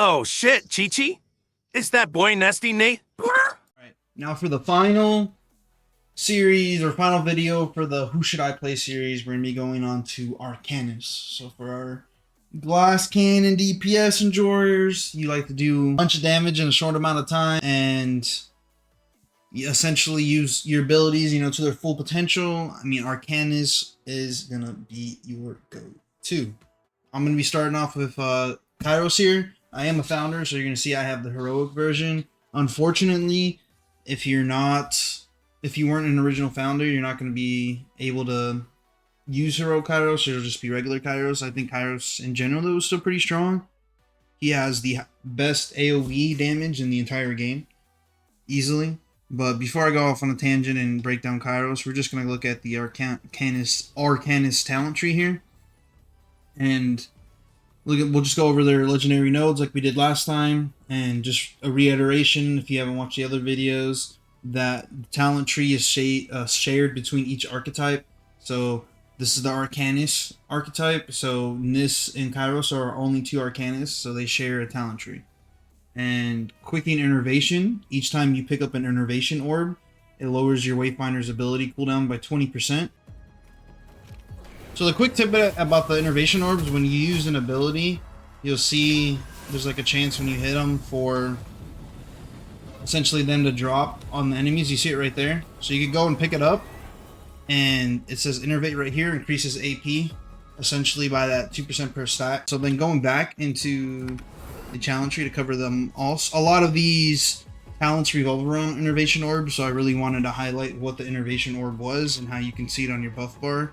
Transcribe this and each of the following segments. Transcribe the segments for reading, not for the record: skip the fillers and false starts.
Oh shit, Chi-Chi? Is that boy Nesty Nate? Right. Now for the final series or final video for the Who Should I Play series, we're going to be going on to Archanist. So for our glass cannon DPS enjoyers, you like to do a bunch of damage in a short amount of time and you essentially use your abilities, to their full potential. I mean, Archanist is going to be your go-to. I'm going to be starting off with Kairos here. I am a founder, so you're going to see I have the heroic version. Unfortunately, if you weren't an original founder, you're not going to be able to use heroic Kairos. It'll just be regular Kairos. I think Kairos in general, though, is still pretty strong. He has the best AoE damage in the entire game, easily. But before I go off on a tangent and break down Kairos, we're just going to look at the Arcanist talent tree here. And we'll just go over their legendary nodes like we did last time. And just a reiteration, if you haven't watched the other videos, that the talent tree is shared between each archetype. So this is the Arcanist archetype. So Nis and Kairos are only two Arcanists, so they share a talent tree. And quickening innervation, each time you pick up an innervation orb, it lowers your Wayfinder's ability cooldown by 20%. So the quick tip about the innervation orbs, when you use an ability, you'll see there's like a chance when you hit them for essentially them to drop on the enemies. You see it right there. So you can go and pick it up, and it says innervate right here, increases AP essentially by that 2% per stack. So then going back into the challenge tree to cover them all, a lot of these talents revolve around innervation orbs, so I really wanted to highlight what the innervation orb was and how you can see it on your buff bar,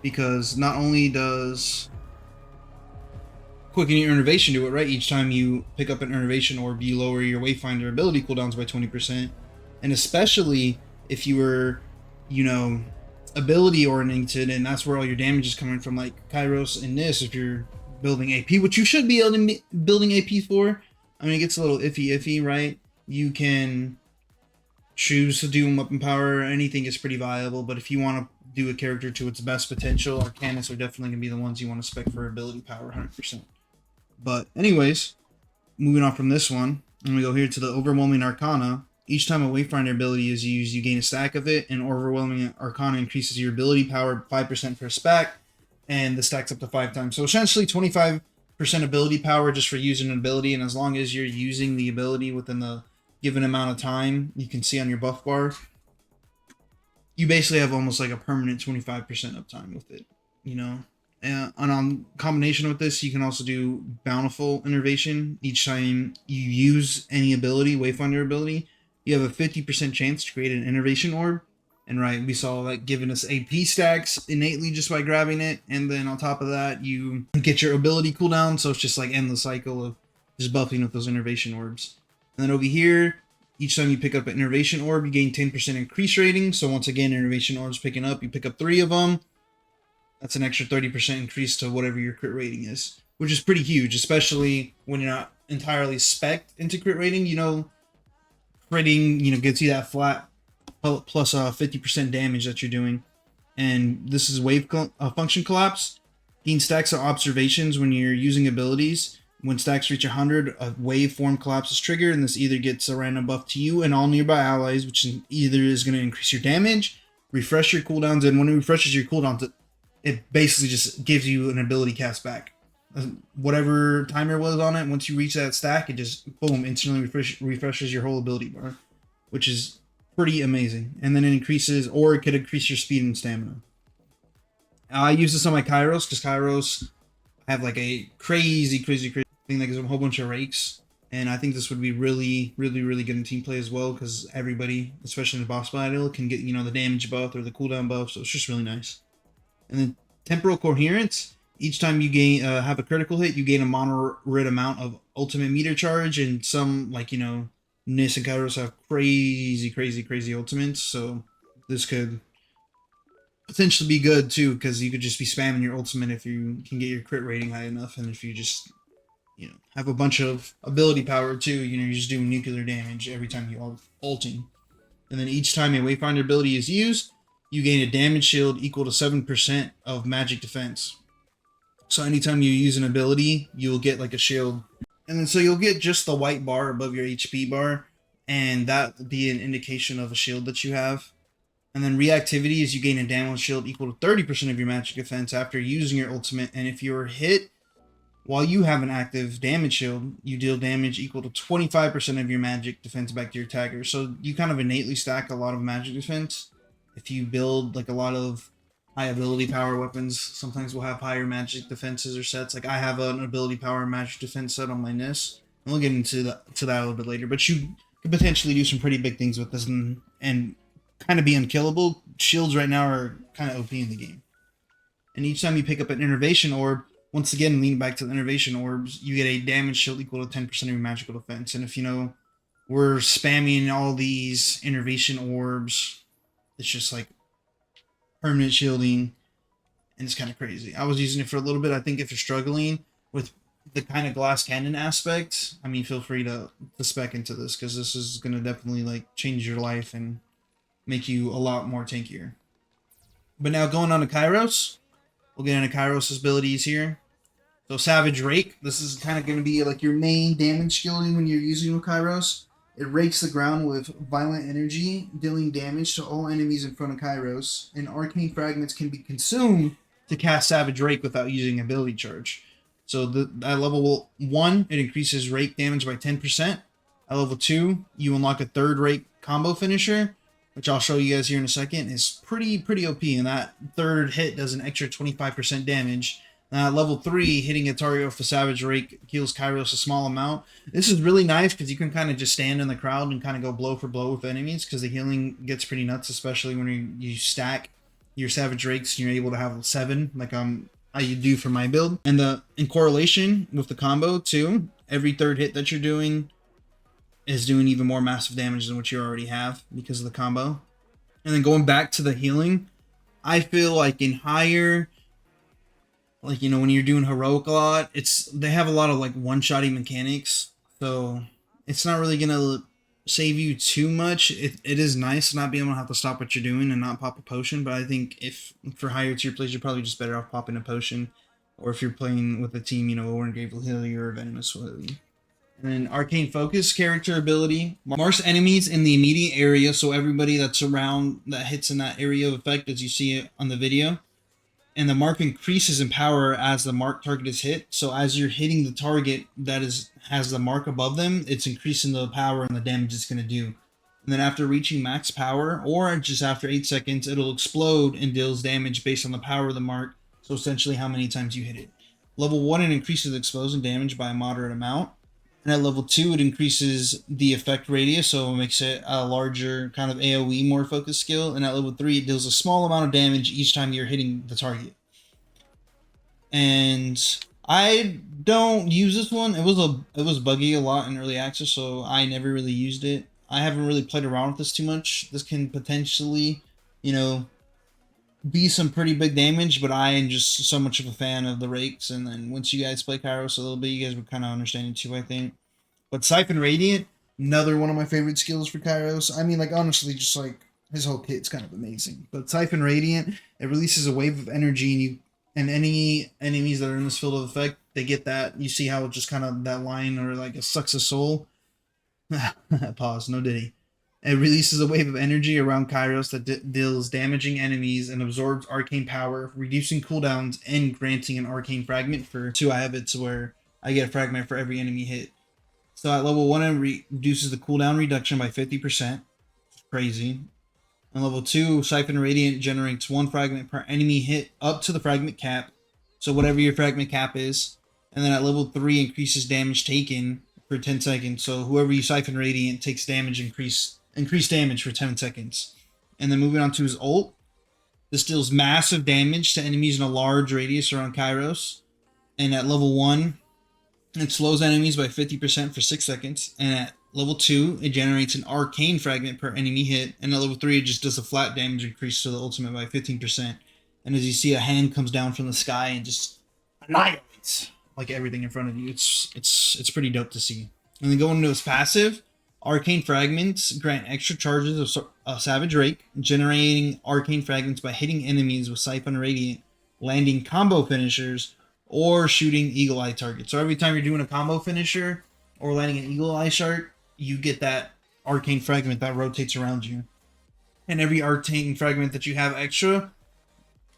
because not only does quickening your innervation do it, right? Each time you pick up an innervation orb, you lower your Wayfinder ability cooldowns by 20%. And especially if you were, ability oriented, and that's where all your damage is coming from, like Kairos and Nis, if you're building AP, which you should be building AP for. I mean, it gets a little iffy, right? You can choose to do them up in power. Anything is pretty viable, but if you want to do a character to its best potential, Arcanists are definitely going to be the ones you want to spec for ability power 100%. But anyways, moving on from this one, I'm going to go here to the Overwhelming Arcana. Each time a Wayfinder ability is used, you gain a stack of it, and Overwhelming Arcana increases your ability power 5% per stack, and the stack's up to 5 times. So essentially 25% ability power just for using an ability, and as long as you're using the ability within the given amount of time, you can see on your buff bar, you basically have almost like a permanent 25% uptime with it, And on combination with this, you can also do Bountiful Innervation. Each time you use any ability, Wayfinder ability, you have a 50% chance to create an Innervation Orb. And right, we saw that giving us AP stacks innately just by grabbing it. And then on top of that, you get your ability cooldown. So it's just like endless cycle of just buffing with those Innervation Orbs. And then over here, each time you pick up an Innervation Orb, you gain 10% increase rating. So once again, Innervation Orbs picking up, you pick up 3 of them. That's an extra 30% increase to whatever your crit rating is, which is pretty huge, especially when you're not entirely spec'd into crit rating. Critting, gets you that flat plus 50% damage that you're doing. And this is wave function collapse. Gain stacks of observations when you're using abilities. When stacks reach 100, a wave form collapse is triggered, and this either gets a random buff to you and all nearby allies, which either is going to increase your damage, refresh your cooldowns, and when it refreshes your cooldowns, it basically just gives you an ability cast back. Whatever timer was on it, once you reach that stack, it just, boom, instantly refreshes your whole ability bar, which is pretty amazing. And then it increases, or it could increase your speed and stamina. I use this on my Kairos, because Kairos have like a crazy thing that gives them a whole bunch of rakes. And I think this would be really good in team play as well, because everybody, especially in the boss battle, can get, the damage buff or the cooldown buff, so it's just really nice. And then Temporal Coherence. Each time you have a critical hit, you gain a moderate amount of ultimate meter charge, and some, Nis and Kairos have crazy ultimates, so this could potentially be good too, because you could just be spamming your ultimate if you can get your crit rating high enough, and if you just, have a bunch of ability power too, you're just doing nuclear damage every time you ulting. And then each time a Wayfinder ability is used, you gain a damage shield equal to 7% of magic defense. So anytime you use an ability, you'll get like a shield And then so you'll get just the white bar above your HP bar, and that will be an indication of a shield that you have. And then reactivity is you gain a damage shield equal to 30% of your magic defense after using your ultimate, and if you're hit while you have an active damage shield, you deal damage equal to 25% of your magic defense back to your attacker. So you kind of innately stack a lot of magic defense. If you build like a lot of high ability power weapons, sometimes we'll have higher magic defenses or sets. Like I have an ability power magic defense set on my NIS. And we'll get into that a little bit later. But you could potentially do some pretty big things with this and kind of be unkillable. Shields right now are kind of OP in the game. And each time you pick up an innervation orb, once again, lean back to the innervation orbs, you get a damage shield equal to 10% of your magical defense. And if you know, we're spamming all these innervation orbs, it's just like permanent shielding, and it's kind of crazy. I was using it for a little bit. I think if you're struggling with the kind of glass cannon aspect, I mean, feel free to spec into this, because this is going to definitely like change your life and make you a lot more tankier. But now going on to Kairos, we'll get into Kairos' abilities here. So Savage Rake, this is kind of going to be like your main damage skilling when you're using with Kairos. It rakes the ground with violent energy, dealing damage to all enemies in front of Kairos, and arcane fragments can be consumed to cast Savage Rake without using ability charge. So at level 1, it increases rake damage by 10%. At level 2, you unlock a third rake combo finisher, which I'll show you guys here in a second. Is pretty OP, and that third hit does an extra 25% damage. Level 3, hitting a target with a Savage Rake heals Kairos a small amount. This is really nice because you can kind of just stand in the crowd and kind of go blow for blow with enemies, because the healing gets pretty nuts, especially when you stack your Savage Rakes and you're able to have 7, like how you do for my build. And in correlation with the combo too, every third hit that you're doing is doing even more massive damage than what you already have because of the combo. And then going back to the healing, I feel like in higher, like, you know, when you're doing heroic a lot, they have a lot of like one-shotty mechanics, so it's not really gonna save you too much. It is nice to not be able to have to stop what you're doing and not pop a potion, but I think if for higher tier plays, you're probably just better off popping a potion, or if you're playing with a team, you know, Grateful Hilly or Venomous Willy. And then Arcane Focus character ability marks enemies in the immediate area, so everybody that's around that hits in that area of effect, as you see it on the video. And the mark increases in power as the mark target is hit. So as you're hitting the target that has the mark above them, it's increasing the power and the damage it's going to do. And then after reaching max power, or just after 8 seconds, it'll explode and deals damage based on the power of the mark. So essentially how many times you hit it. Level 1, it increases explosion damage by a moderate amount. And at level 2, it increases the effect radius, so it makes it a larger kind of AoE, more focused skill. And at level 3, it deals a small amount of damage each time you're hitting the target. And I don't use this one. It was buggy a lot in early access, so I never really used it. I haven't really played around with this too much. This can potentially, you know, be some pretty big damage, but I am just so much of a fan of the rakes, and then once you guys play Kairos a little bit, you guys would kind of understand it too, I think. But Siphon Radiant, another one of my favorite skills for Kairos. I mean, like, honestly, just like his whole kit's kind of amazing. But Siphon Radiant, it releases a wave of energy, and any enemies that are in this field of effect, they get that. You see how it just kind of, that line, or like it sucks a soul. Pause, no diddy. It releases a wave of energy around Kairos that deals damaging enemies and absorbs arcane power, reducing cooldowns and granting an arcane fragment. For 2, I have it to where I get a fragment for every enemy hit. So at level 1, it reduces the cooldown reduction by 50%. Crazy. And level 2, Siphon Radiant generates 1 fragment per enemy hit up to the fragment cap. So whatever your fragment cap is. And then at level 3, increases damage taken for 10 seconds. So whoever you Siphon Radiant takes damage, increased damage for 10 seconds. And then moving on to his ult. This deals massive damage to enemies in a large radius around Kairos. And at level 1, it slows enemies by 50% for 6 seconds. And at level 2, it generates an arcane fragment per enemy hit. And at level 3, it just does a flat damage increase to the ultimate by 15%. And as you see, a hand comes down from the sky and just annihilates like everything in front of you. It's pretty dope to see. And then going into his passive, Arcane Fragments grant extra charges of Savage Rake, generating arcane fragments by hitting enemies with Siphon Radiant, landing combo finishers, or shooting Eagle Eye targets. So every time you're doing a combo finisher, or landing an Eagle Eye Shard, you get that Arcane Fragment that rotates around you. And every Arcane Fragment that you have extra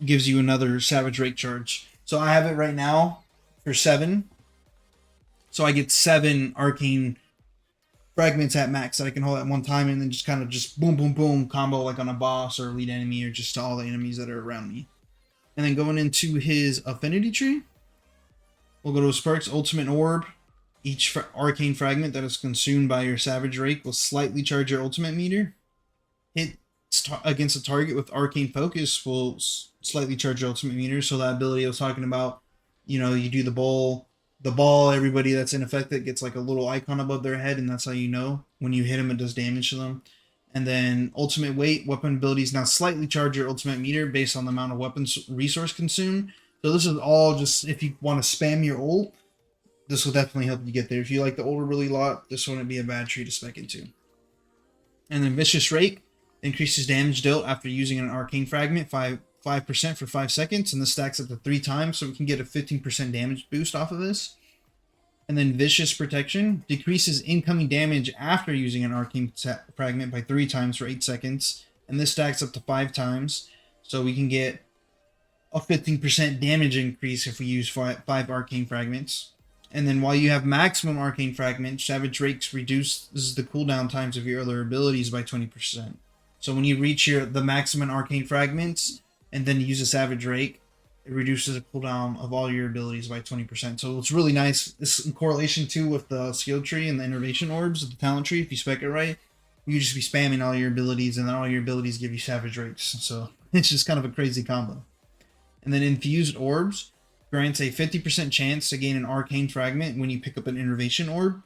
gives you another Savage Rake charge. So I have it right now for 7. So I get 7 Arcane Fragments at max that I can hold at one time, and then just kind of just boom, boom, boom combo like on a boss or elite enemy, or just to all the enemies that are around me. And then going into his Affinity Tree, we'll go to his perks. Ultimate Orb. Each Arcane Fragment that is consumed by your Savage Rake will slightly charge your ultimate meter. Hit against a target with Arcane Focus will slightly charge your ultimate meter. So that ability I was talking about, you know, you do the ball, everybody that's in effect that gets like a little icon above their head, and that's how you know when you hit them, it does damage to them. And then Ultimate Weight, weapon abilities now slightly charge your ultimate meter based on the amount of weapons resource consumed. So this is all just if you want to spam your ult, this will definitely help you get there. If you like the ult really a lot, this wouldn't be a bad tree to spec into. And then Vicious Rake increases damage dealt after using an Arcane Fragment 5% for 5 seconds, and this stacks up to 3 times, so we can get a 15% damage boost off of this. And then Vicious Protection decreases incoming damage after using an Arcane Fragment by 3 times for 8 seconds, and this stacks up to 5 times, so we can get a 15% damage increase if we use 5 Arcane Fragments. And then while you have maximum Arcane Fragments, Savage Rakes reduces the cooldown times of your other abilities by 20%. So when you reach the maximum Arcane Fragments and then use a Savage Rake, it reduces the cooldown of all your abilities by 20%. So it's really nice. This in correlation too with the skill tree and the innovation orbs, the talent tree. If you spec it right, you just be spamming all your abilities, and then all your abilities give you Savage Rakes. So it's just kind of a crazy combo. And then Infused Orbs grants a 50% chance to gain an Arcane Fragment when you pick up an Innovation Orb,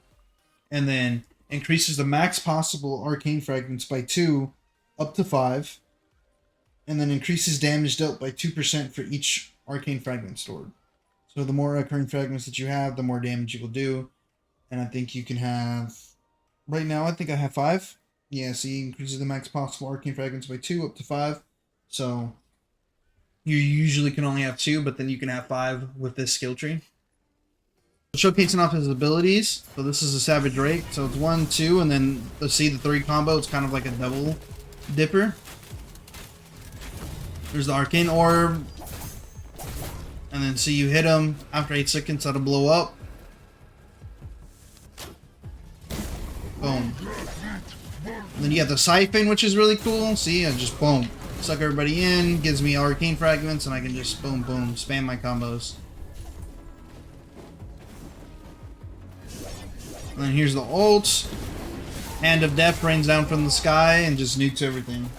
and then increases the max possible Arcane Fragments by 2 up to 5, and then increases damage dealt by 2% for each Arcane Fragment stored. So the more Arcane Fragments that you have, the more damage you will do. And I think you can have, right now I think I have 5. Yeah, see, increases the max possible Arcane Fragments by 2 up to 5. So you usually can only have 2, but then you can have 5 with this skill tree. Showcasing off his abilities. So this is a Savage Rake. So it's 1, 2, and then let's see the 3 combo. It's kind of like a double dipper. There's the Arcane Orb. And then see you hit him. After 8 seconds, that'll blow up. Boom. And then you have the Siphon, which is really cool. See, I just boom. Suck everybody in, gives me Arcane Fragments, and I can just boom, boom, spam my combos. And then here's the ult. Hand of Death rains down from the sky and just nukes everything.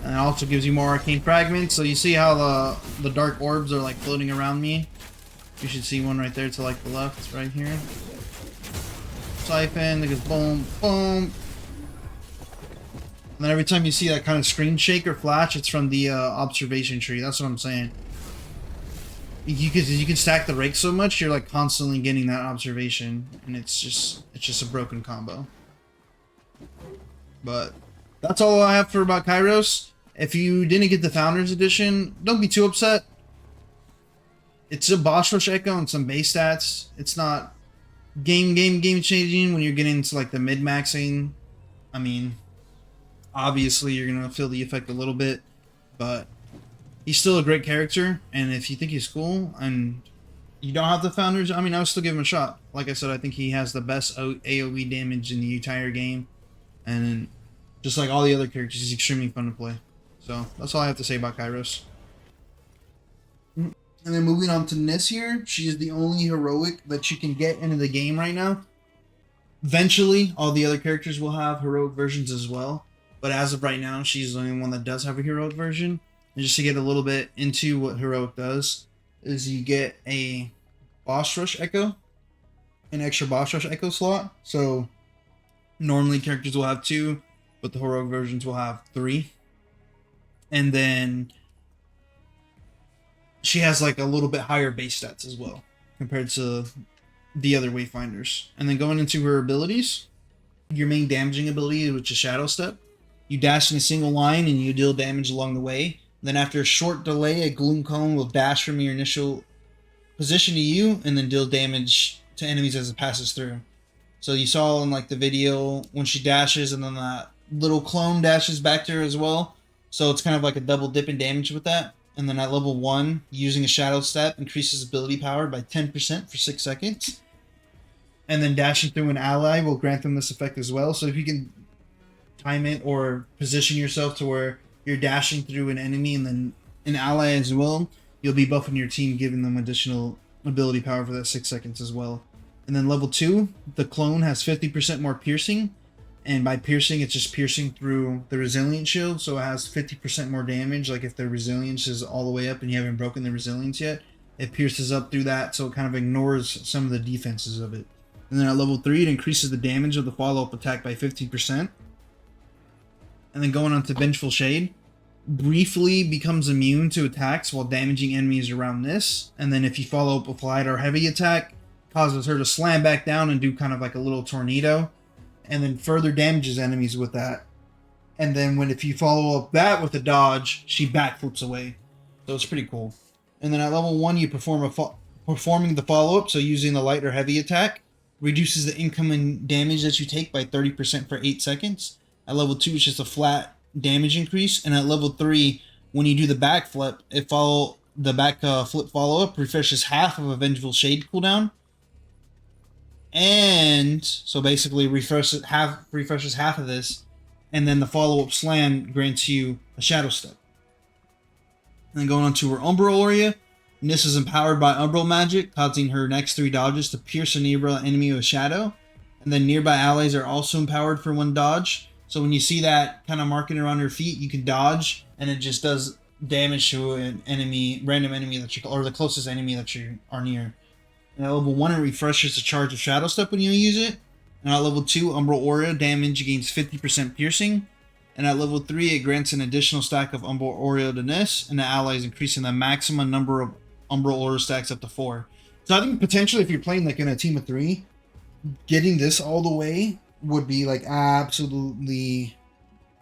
And it also gives you more Arcane Fragments. So you see how the dark orbs are like floating around me? You should see one right there to like the left. It's right here. Siphon, it goes boom, boom. And then every time you see that kind of screen shake or flash, it's from the observation tree. That's what I'm saying. You can stack the rake so much, you're like constantly getting that observation, and it's just a broken combo. But that's all I have for about Kairos. If you didn't get the Founders Edition, don't be too upset. It's a boss rush echo and some base stats. It's not game changing when you're getting into like the mid maxing. I mean, obviously you're gonna feel the effect a little bit, but he's still a great character, and if you think he's cool and you don't have the Founders, I mean, I would still give him a shot. Like I said, I think he has the best AoE damage in the entire game, and just like all the other characters, he's extremely fun to play. So that's all I have to say about Kairos. And then moving on to Nis here, she is the only heroic that you can get into the game right now. Eventually, all the other characters will have heroic versions as well, but as of right now, she's the only one that does have a heroic version. And just to get a little bit into what heroic does, is you get a boss rush echo, an extra boss rush echo slot. So normally characters will have 2, but the heroic versions will have 3. And then she has like a little bit higher base stats as well compared to the other Wayfinders. And then going into her abilities, your main damaging ability, which is Shadow Step. You dash in a single line and you deal damage along the way. Then after a short delay, a Gloom Cone will dash from your initial position to you and then deal damage to enemies as it passes through. So you saw in like the video when she dashes and then that little clone dashes back to her as well. So it's kind of like a double dip in damage with that. And then at level 1, using a Shadow Step increases ability power by 10% for 6 seconds. And then dashing through an ally will grant them this effect as well. So if you can time it or position yourself to where you're dashing through an enemy and then an ally as well, you'll be buffing your team, giving them additional ability power for that 6 seconds as well. And then level 2, the clone has 50% more piercing. And by piercing, it's just piercing through the resilient shield. So it has 50% more damage. Like if the resilience is all the way up and you haven't broken the resilience yet, it pierces up through that. So it kind of ignores some of the defenses of it. And then at level 3, it increases the damage of the follow-up attack by 50%. And then going on to Vengeful Shade, briefly becomes immune to attacks while damaging enemies around this. And then if you follow up with light or heavy attack, causes her to slam back down and do kind of like a little tornado. And then further damages enemies with that. And then if you follow up that with a dodge, she backflips away. So it's pretty cool. And then at level 1, you performing the follow-up, so using the light or heavy attack, reduces the incoming damage that you take by 30% for 8 seconds. At level 2, it's just a flat damage increase. And at level 3, when you do the backflip, the backflip follow-up refreshes half of a Vengeful Shade cooldown. And so basically refreshes half of this, and then the follow-up slam grants you a Shadow Step. And then going on to her Umbral Aura, and this is empowered by Umbral magic, causing her next 3 dodges to pierce a nearby enemy with shadow. And then nearby allies are also empowered for 1 dodge. So when you see that kind of marking around her feet, you can dodge, and it just does damage to an enemy, random enemy that you, or the closest enemy that you are near. And at level 1, it refreshes the charge of Shadow Step when you use it. And at level 2, Umbral Aura damage gains 50% piercing. And at level 3, it grants an additional stack of Umbral Aura to this, and the allies increasing the maximum number of Umbral Aura stacks up to 4. So I think potentially if you're playing like in a team of 3, getting this all the way would be like absolutely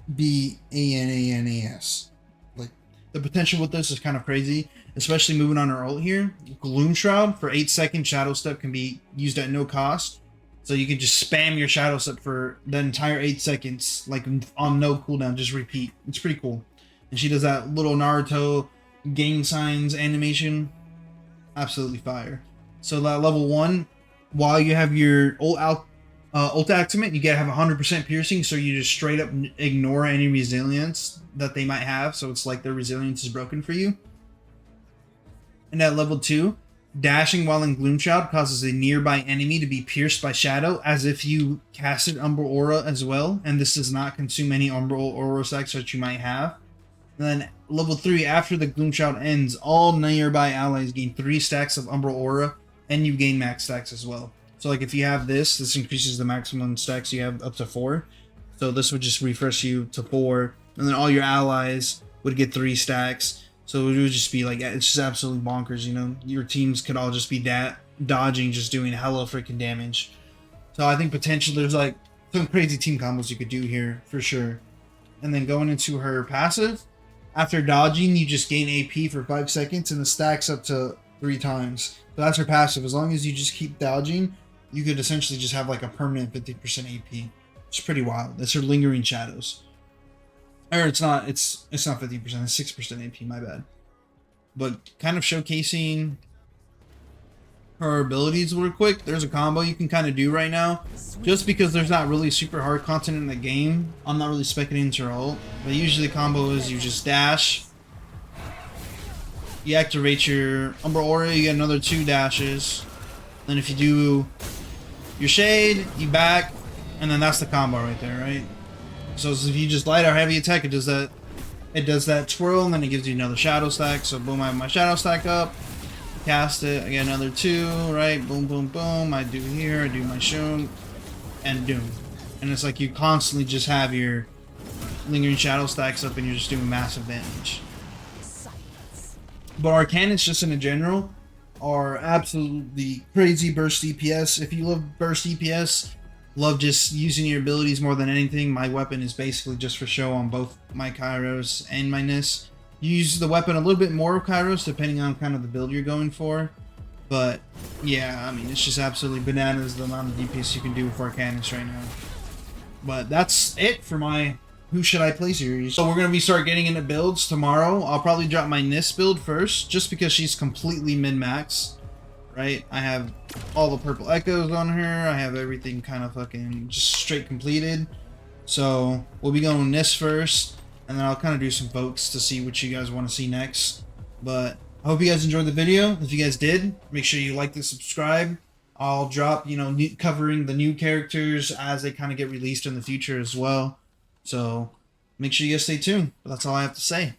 bananas. Like the potential with this is kind of crazy. Especially moving on our ult here. Gloom Shroud for 8 seconds Shadow Step can be used at no cost. So you can just spam your Shadow Step for the entire 8 seconds, like on no cooldown, just repeat. It's pretty cool. And she does that little Naruto gang signs animation. Absolutely fire. So that level 1, while you have your ult activate, you gotta have 100% piercing, so you just straight up ignore any resilience that they might have. So it's like their resilience is broken for you. And at level 2, dashing while in Gloom Shroud causes a nearby enemy to be pierced by shadow as if you casted Umbral Aura as well, and this does not consume any Umbral Aura stacks that you might have. And then level 3, after the Gloom Shroud ends, all nearby allies gain 3 stacks of Umbral Aura, and you gain max stacks as well. So like if you have this increases the maximum stacks you have up to 4. So this would just refresh you to 4, and then all your allies would get 3 stacks. So it would just be like, it's just absolutely bonkers, you know? Your teams could all just be dodging, just doing hella freaking damage. So I think potentially there's like some crazy team combos you could do here, for sure. And then going into her passive, after dodging, you just gain AP for 5 seconds, and it stacks up to 3 times. So that's her passive. As long as you just keep dodging, you could essentially just have like a permanent 50% AP. It's pretty wild. That's her Lingering Shadows. Or it's not 50%, it's 6% AP, my bad. But kind of showcasing her abilities real quick. There's a combo you can kind of do right now. Just because there's not really super hard content in the game, I'm not really specking into her ult. But usually the combo is you just dash. You activate your Umbral Aura, you get another 2 dashes. Then if you do your Shade, you back. And then that's the combo right there, right? So if you just light or heavy attack, it does that twirl, and then it gives you another shadow stack. So boom, I have my shadow stack up, cast it, I get another 2, right? Boom, boom, boom. I do here, I do my Shun, and doom. And it's like you constantly just have your Lingering Shadow stacks up, and you're just doing massive damage. But Arcanists, just in general, are absolutely crazy burst DPS. If you love burst DPS, love just using your abilities more than anything, my weapon is basically just for show on both my Kairos and my Nis. You use the weapon a little bit more of Kairos depending on kind of the build you're going for, but Yeah, I mean, it's just absolutely bananas the amount of DPS you can do with Arcanist right now. But that's it for my Who Should I Play series. So we're going to be start getting into builds tomorrow. I'll probably drop my Nis build first, just because she's completely min-max, right? I have all the purple echoes on her. I have everything kind of fucking just straight completed. So we'll be going Nis first, and then I'll kind of do some votes to see what you guys want to see next. But I hope you guys enjoyed the video. If you guys did, make sure you like and subscribe. I'll drop, you know, covering the new characters as they kind of get released in the future as well. So make sure you guys stay tuned. But that's all I have to say.